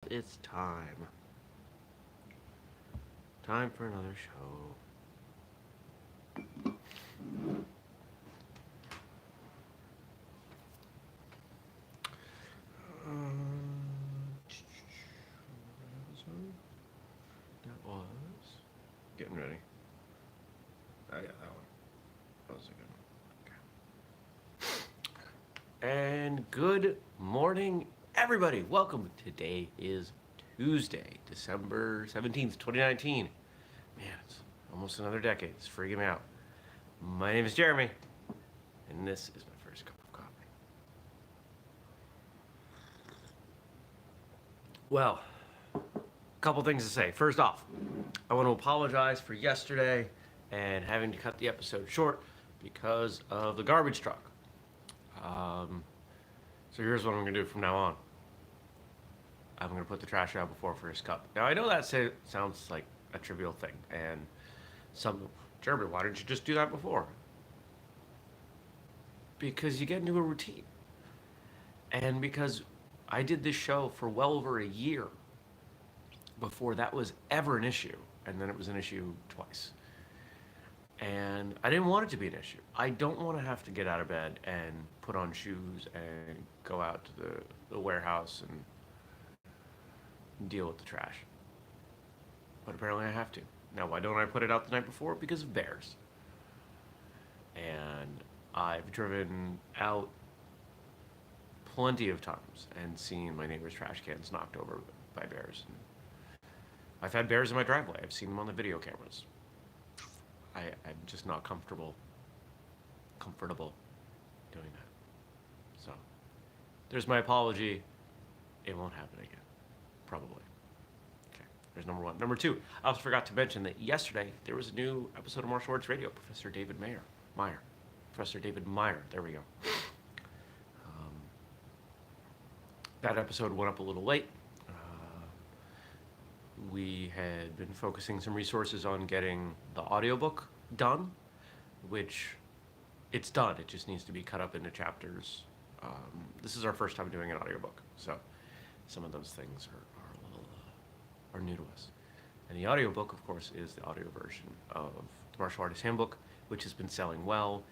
It's time. Time for another show. That was getting ready. I got that one. That was a good one. Okay. And good morning, everybody. Welcome. Today is Tuesday, December 17th, 2019. Man, it's almost another decade. It's freaking me out. My name is Jeremy, and this is my first cup of coffee. Well, a couple things to say. First off, I want to apologize for yesterday and having to cut the episode short because of the garbage truck. So here's what I'm going to do from now on. I'm going to put the trash out before first cup. Now, I know that sounds like a trivial thing, and Jeremy, why didn't you just do that before? Because you get into a routine. And because I did this show for well over a year before that was ever an issue, and then it was an issue twice. And I didn't want it to be an issue. I don't want to have to get out of bed and put on shoes and go out to the warehouse and deal with the trash. But apparently I have to. Now, why don't I put it out the night before? Because of bears. And I've driven out plenty of times and seen my neighbor's trash cans knocked over by bears. And I've had bears in my driveway. I've seen them on the video cameras. I'm just not comfortable doing that. So, there's my apology. It won't happen again. Probably. Okay, there's number one. Number two, I also forgot to mention that yesterday there was a new episode of Martial Arts Radio, Professor David Meyer. Professor David Meyer, there we go. That episode went up a little late. We had been focusing some resources on getting the audiobook done, which it's done. It just needs to be cut up into chapters. This is our first time doing an audiobook, so some of those things are a little are new to us. And the audiobook, of course, is the audio version of the Martial Artist Handbook, which has been selling well,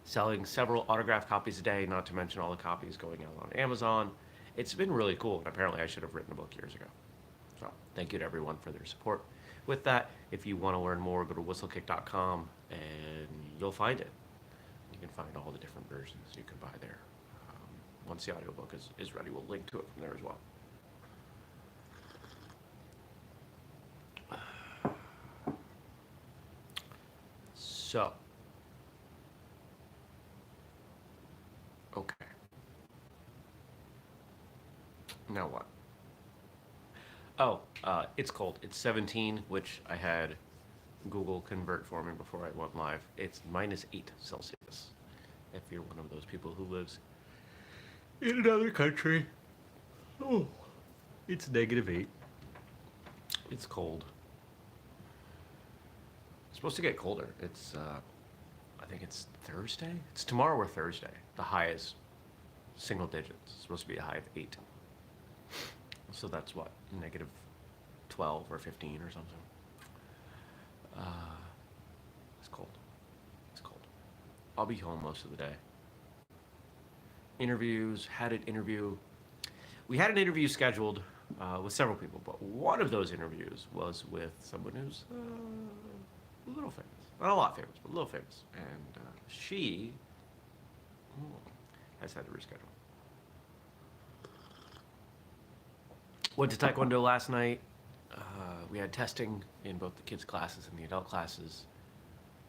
selling several autographed copies a day, not to mention all the copies going out on Amazon. It's been really cool, and apparently I should have written a book years ago. So thank you to everyone for their support. With that, if you want to learn more, go to whistlekick.com and you'll find it. You can find all the different versions you can buy there. Once the audiobook is ready, we'll link to it from there as well. So, okay. Now what? Oh, it's cold. It's 17, which I had Google convert for me before I went live. It's -8 Celsius. If you're one of those people who lives in another country, oh, it's -8. It's cold. It's supposed to get colder. It's, I think it's Thursday? It's tomorrow or Thursday. The high is single digits. It's supposed to be a high of 8. So that's what, -12 or 15 or something. It's cold. It's cold. I'll be home most of the day. Interviews, we had an interview scheduled with several people, but one of those interviews was with someone who's a little famous. Not a lot famous, but a little famous. And she has had to reschedule. Went to Taekwondo last night. We had testing in both the kids' classes and the adult classes.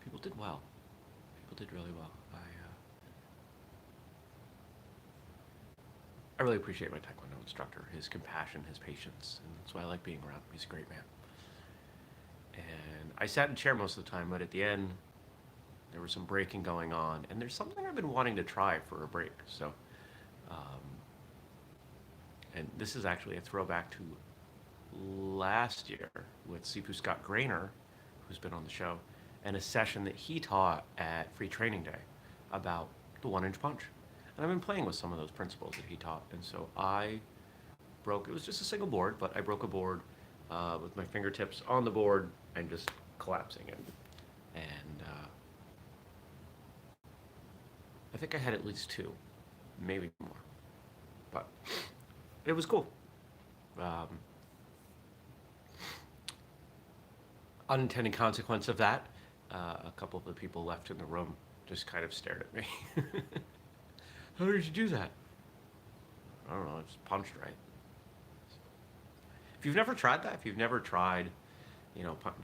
People did well. People did really well. I really appreciate my Taekwondo instructor, his compassion, his patience, and that's why I like being around him. He's a great man. And I sat in the chair most of the time, but at the end, there was some breaking going on, and there's something I've been wanting to try for a break. So, and this is actually a throwback to last year with Sifu Scott Grainer, who's been on the show, and a session that he taught at Free Training Day about the 1-inch punch. And I've been playing with some of those principles that he taught. And so it was just a single board, but I broke a board with my fingertips on the board and just collapsing it. And I think I had at least two, maybe more. But it was cool. Um, Unintended consequence of that, a couple of the people left in the room just kind of stared at me. How did you do that? I don't know, I just punched right. If you've never tried that, if you've never tried,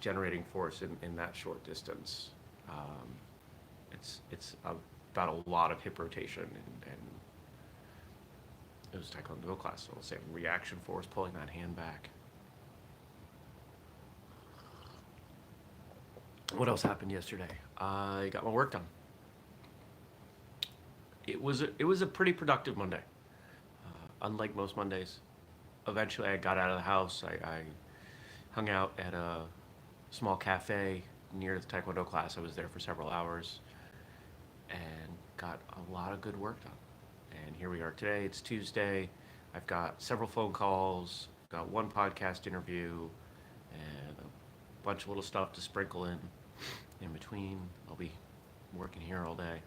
generating force in that short distance, it's about a lot of hip rotation and it was Taekwondo class, so I'll say reaction force, pulling that hand back. What else happened yesterday? I got my work done. It was a pretty productive Monday. Unlike most Mondays, eventually I got out of the house. I hung out at a small cafe near the Taekwondo class. I was there for several hours and got a lot of good work done. And here we are today. It's Tuesday. I've got several phone calls, got one podcast interview, and a bunch of little stuff to sprinkle in between. I'll be working here all day.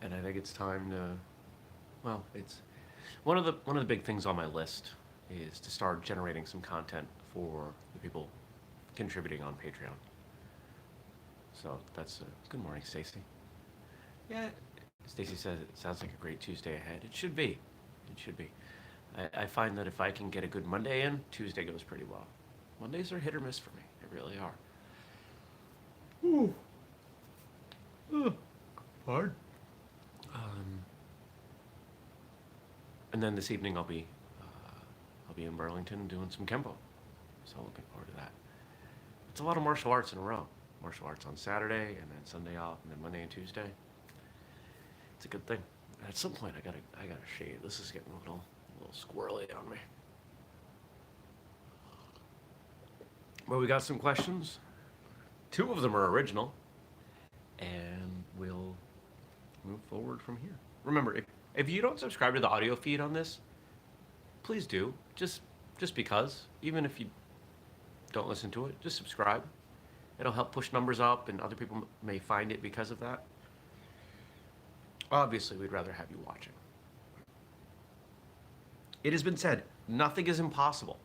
And I think it's time to, it's one of the big things on my list is to start generating some content for the people contributing on Patreon. So that's good morning, Stacy. Yeah, Stacy says it sounds like a great Tuesday ahead. It should be. It should be. I find that if I can get a good Monday in, Tuesday goes pretty well. Mondays are hit or miss for me. They really are. Ooh. Hard. And then this evening I'll be in Burlington doing some Kempo. So looking forward to that. It's a lot of martial arts in a row. Martial arts on Saturday and then Sunday off and then Monday and Tuesday. It's a good thing. At some point I gotta shave. This is getting a little squirrely on me. Well, we got some questions. 2 of them are original. And we'll move forward from here. Remember, if you don't subscribe to the audio feed on this, please do. Just because. Even if you don't listen to it, just subscribe. It'll help push numbers up and other people may find it because of that. Obviously, we'd rather have you watching. It has been said, nothing is impossible.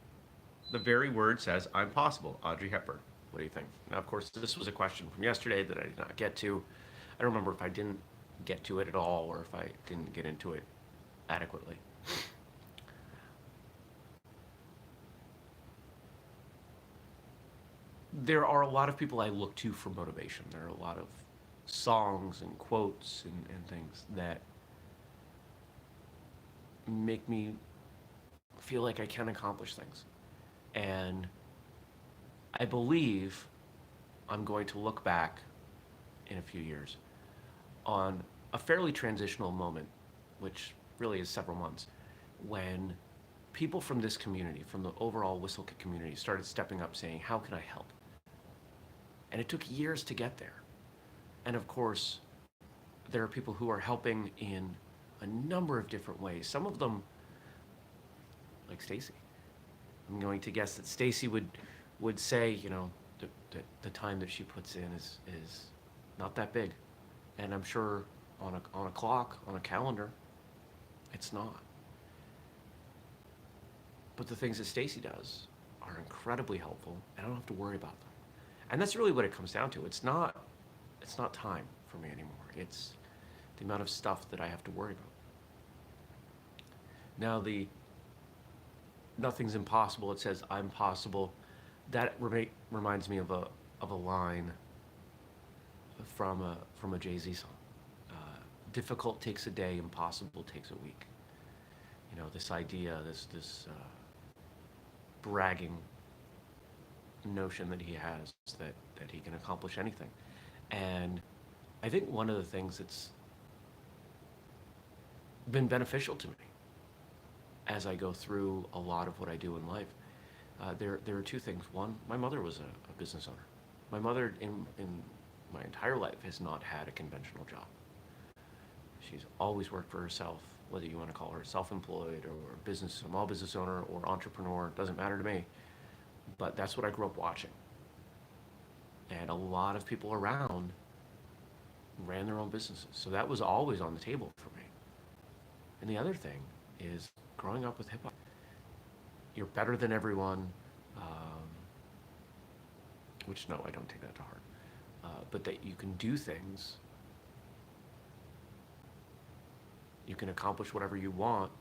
The very word says, I'm possible. Audrey Hepburn. What do you think? Now, of course, this was a question from yesterday that I did not get to. I don't remember if I didn't get to it at all or if I didn't get into it adequately. There are a lot of people I look to for motivation. There are a lot of songs and quotes and things that make me feel like I can accomplish things. And I believe I'm going to look back in a few years on a fairly transitional moment, which really is several months, when people from this community, from the overall whistlekick community, started stepping up saying, how can I help? And it took years to get there. And of course, there are people who are helping in a number of different ways. Some of them, like Stacy. I'm going to guess that Stacy would say, the time that she puts in is not that big. And I'm sure on a clock, on a calendar, it's not. But the things that Stacy does are incredibly helpful, and I don't have to worry about them. And that's really what it comes down to. It's not time for me anymore. It's the amount of stuff that I have to worry about. Now, the nothing's impossible, it says I'm possible. That reminds me of a line from a Jay-Z song. Difficult takes a day, impossible takes a week. This idea, this bragging notion that he has that he can accomplish anything. And I think one of the things that's been beneficial to me as I go through a lot of what I do in life, there are 2 things. One, my mother was a business owner. My mother, in my entire life, has not had a conventional job. She's always worked for herself, whether you want to call her self-employed or business, small business owner or entrepreneur, doesn't matter to me. But that's what I grew up watching. And a lot of people around ran their own businesses. So that was always on the table for me. And the other thing is growing up with hip hop, you're better than everyone, which no, I don't take that to heart, but that you can do things, you can accomplish whatever you want.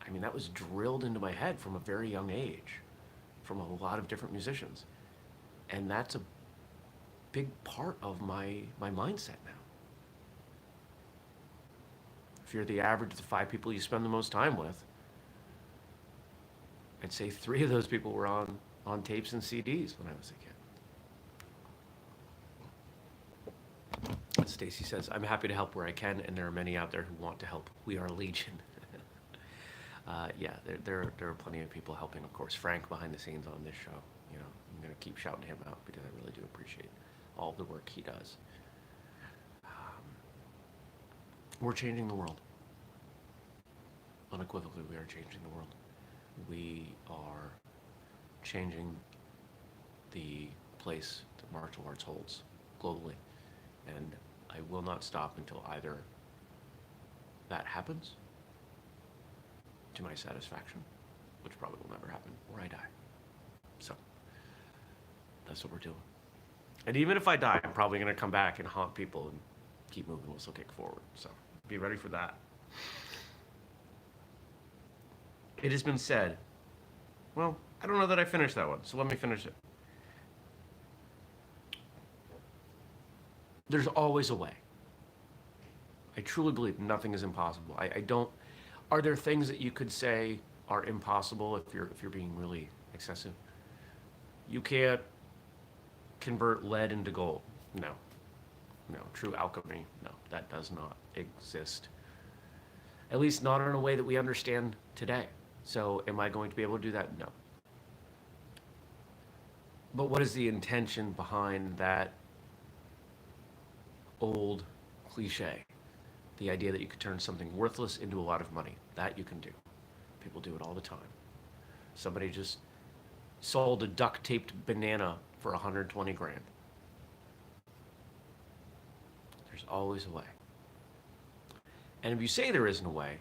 I mean, that was drilled into my head from a very young age from a lot of different musicians. And that's a big part of my mindset now. If you're the average of the 5 people you spend the most time with, I'd say 3 of those people were on tapes and CDs when I was a kid. Stacy says, I'm happy to help where I can, and there are many out there who want to help. We are a legion. Yeah, there are plenty of people helping, of course. Frank behind the scenes on this show. You know, I'm going to keep shouting him out because I really do appreciate all the work he does. We're changing the world. Unequivocally, we are changing the world. We are changing the place that martial arts holds globally. And I will not stop until either that happens, to my satisfaction, which probably will never happen, or I die. So, that's what we're doing. And even if I die, I'm probably going to come back and haunt people and keep moving Whistlekick forward. So, be ready for that. It has been said, well, I don't know that I finished that one, so let me finish it. There's always a way. I truly believe nothing is impossible. I don't. Are there things that you could say are impossible if you're being really excessive? You can't convert lead into gold. No. True alchemy. No, that does not exist. At least not in a way that we understand today. So, am I going to be able to do that? No. But what is the intention behind that old cliche? The idea that you could turn something worthless into a lot of money. That you can do. People do it all the time. Somebody just sold a duct-taped banana for 120 grand. There's always a way. And if you say there isn't a way,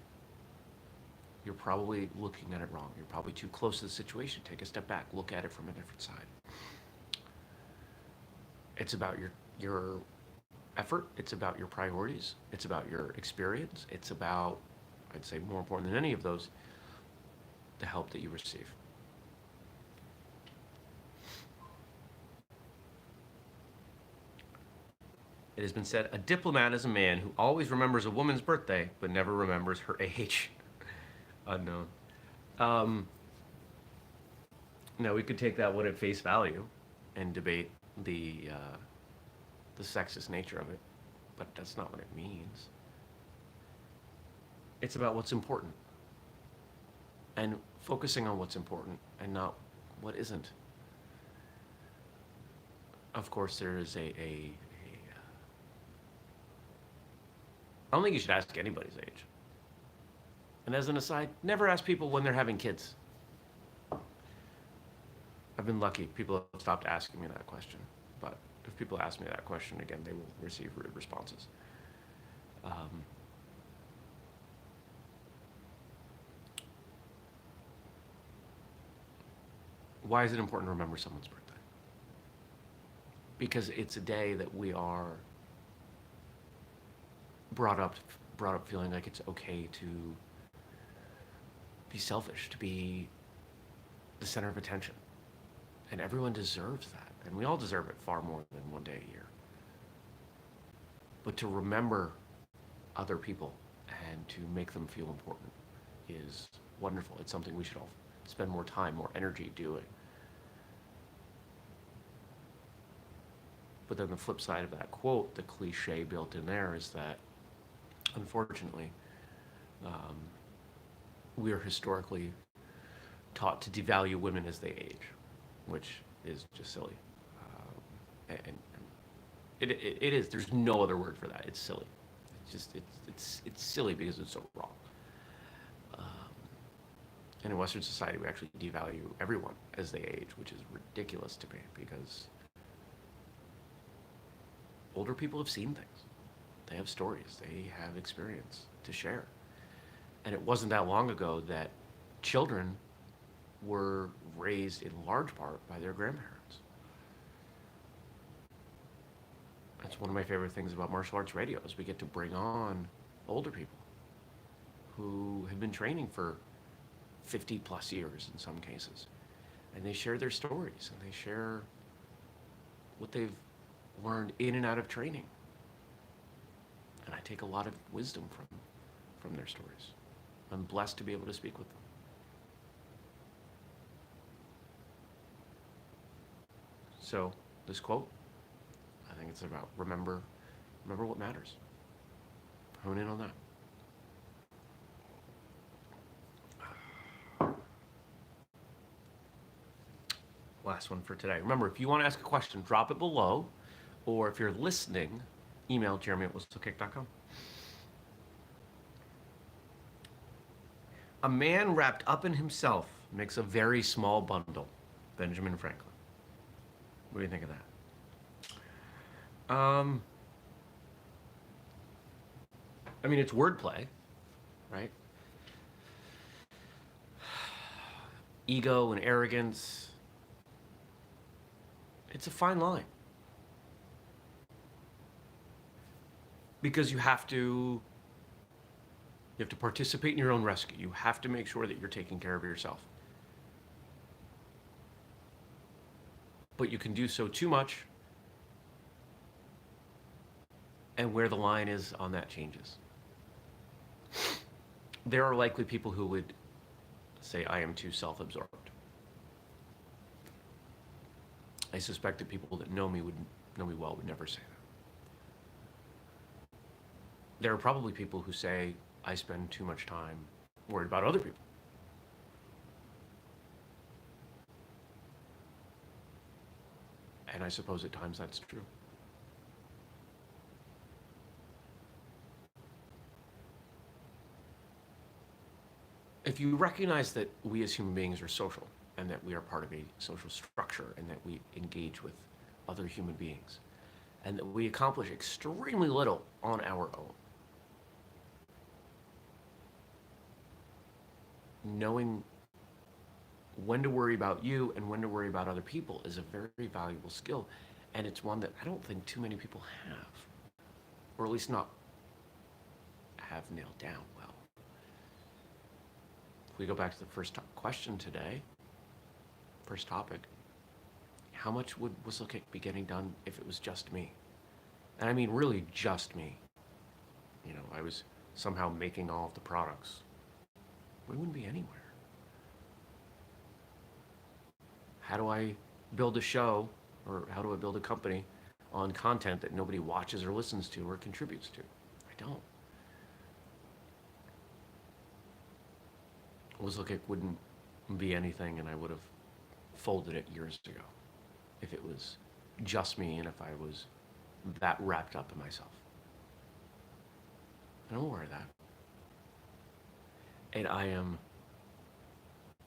you're probably looking at it wrong. You're probably too close to the situation. Take a step back. Look at it from a different side. It's about your effort. It's about your priorities. It's about your experience. It's about, I'd say more important than any of those, the help that you receive. It has been said, a diplomat is a man who always remembers a woman's birthday, but never remembers her age. Unknown. Now, we could take that one at face value and debate the sexist nature of it, but that's not what it means. It's about what's important and focusing on what's important and not what isn't. Of course, there is I don't think you should ask anybody's age. And as an aside, never ask people when they're having kids. I've been lucky. People have stopped asking me that question. But if people ask me that question again, they will receive rude responses. Why is it important to remember someone's birthday? Because it's a day that we are brought up feeling like it's okay to be selfish, to be the center of attention. And everyone deserves that. And we all deserve it far more than one day a year. But to remember other people and to make them feel important is wonderful. It's something we should all spend more time, more energy doing. But then the flip side of that quote, the cliche built in there, is that, unfortunately, we are historically taught to devalue women as they age, which is just silly. And it is. There's no other word for that. It's silly. It's just it's silly because it's so wrong. Um, and in Western society, we actually devalue everyone as they age, which is ridiculous to me because older people have seen things. They have stories. They have experience to share. And it wasn't that long ago that children were raised in large part by their grandparents. That's one of my favorite things about martial arts radio is we get to bring on older people who have been training for 50 plus years in some cases. And they share their stories and they share what they've learned in and out of training. And I take a lot of wisdom from their stories. I'm blessed to be able to speak with them. So, this quote, I think it's about remember what matters. Hone in on that. Last one for today. Remember, if you want to ask a question, drop it below. Or if you're listening, email jeremy@whistlekick.com. A man wrapped up in himself makes a very small bundle. Benjamin Franklin. What do you think of that? I mean, it's wordplay, right? Ego and arrogance. It's a fine line. Because you have to participate in your own rescue. You have to make sure that you're taking care of yourself. But you can do so too much, and where the line is on that changes. There are likely people who would say, I am too self-absorbed. I suspect that people that know me well would never say that. There are probably people who say, I spend too much time worried about other people. And I suppose at times that's true. If you recognize that we as human beings are social and that we are part of a social structure and that we engage with other human beings and that we accomplish extremely little on our own, knowing when to worry about you and when to worry about other people is a very valuable skill. And it's one that I don't think too many people have, or at least not have nailed down well. If we go back to the first question today, first topic, how much would Whistlekick be getting done if it was just me? And I mean really just me. You know, I was somehow making all of the products. We wouldn't be anywhere. How do I build a show, or how do I build a company on content that nobody watches or listens to or contributes to? I don't. Whistlekick wouldn't be anything, and I would have folded it years ago if it was just me and if I was that wrapped up in myself. And I'm aware of that. And I am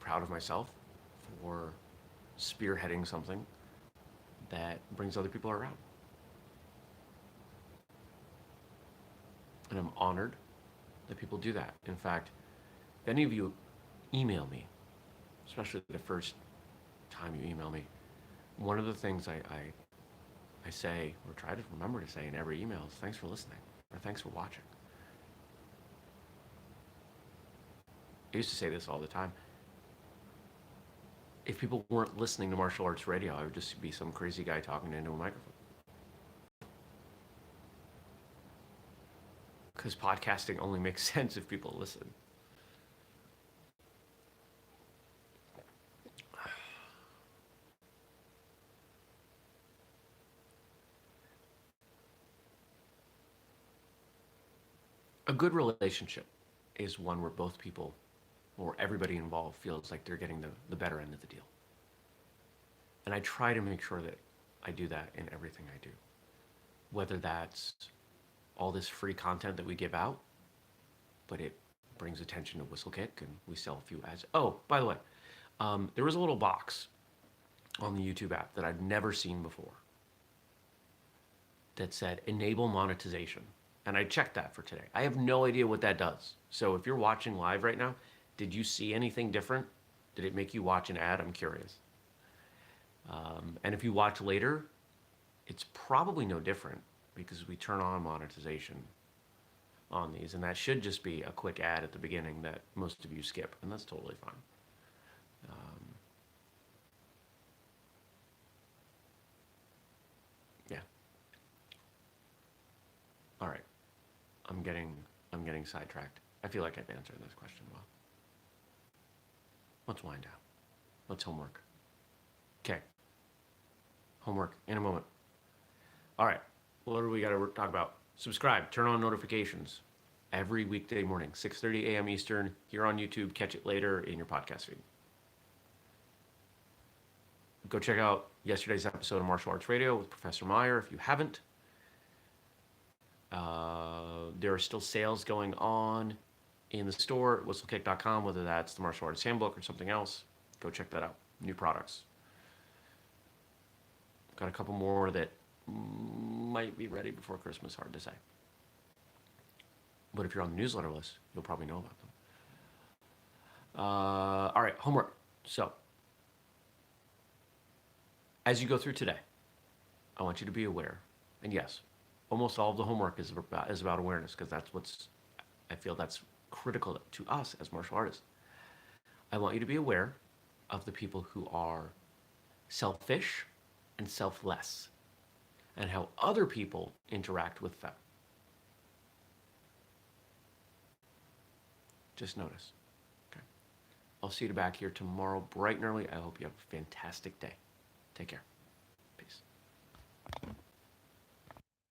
proud of myself for spearheading something that brings other people around. And I'm honored that people do that. In fact, if any of you email me, especially the first time you email me, one of the things I say, or try to remember to say in every email is thanks for listening, or thanks for watching. I used to say this all the time. If people weren't listening to martial arts radio, I would just be some crazy guy talking into a microphone. Because podcasting only makes sense if people listen. A good relationship is one where both people, or everybody involved, feels like they're getting the better end of the deal. And I try to make sure that I do that in everything I do. Whether that's all this free content that we give out, but it brings attention to Whistlekick and we sell a few ads. Oh, by the way, there was a little box on the YouTube app that I'd never seen before that said enable monetization. And I checked that for today. I have no idea what that does. So if you're watching live right now, did you see anything different? Did it make you watch an ad? I'm curious. And if you watch later, it's probably no different because we turn on monetization on these. And that should just be a quick ad at the beginning that most of you skip. And that's totally fine. Yeah. All right. I'm getting sidetracked. I feel like I've answered this question well. Let's wind down. Let's homework. Okay. Homework in a moment. All right. What do we got to talk about? Subscribe. Turn on notifications. Every weekday morning, 6:30 a.m. Eastern, here on YouTube. Catch it later in your podcast feed. Go check out yesterday's episode of Martial Arts Radio with Professor Meyer if you haven't. There are still sales going on in the store at whistlekick.com, whether that's the Martial Arts Handbook or something else. Go check that out. New products. Got a couple more that might be ready before Christmas, hard to say. But if you're on the newsletter list, you'll probably know about them. All right, homework. So, as you go through today, I want you to be aware. And yes, almost all of the homework is about awareness because I feel that's critical to us as martial artists. I want you to be aware of the people who are selfish and selfless and how other people interact with them. Just notice. Okay. I'll see you back here tomorrow bright and early. I hope you have a fantastic day. Take care.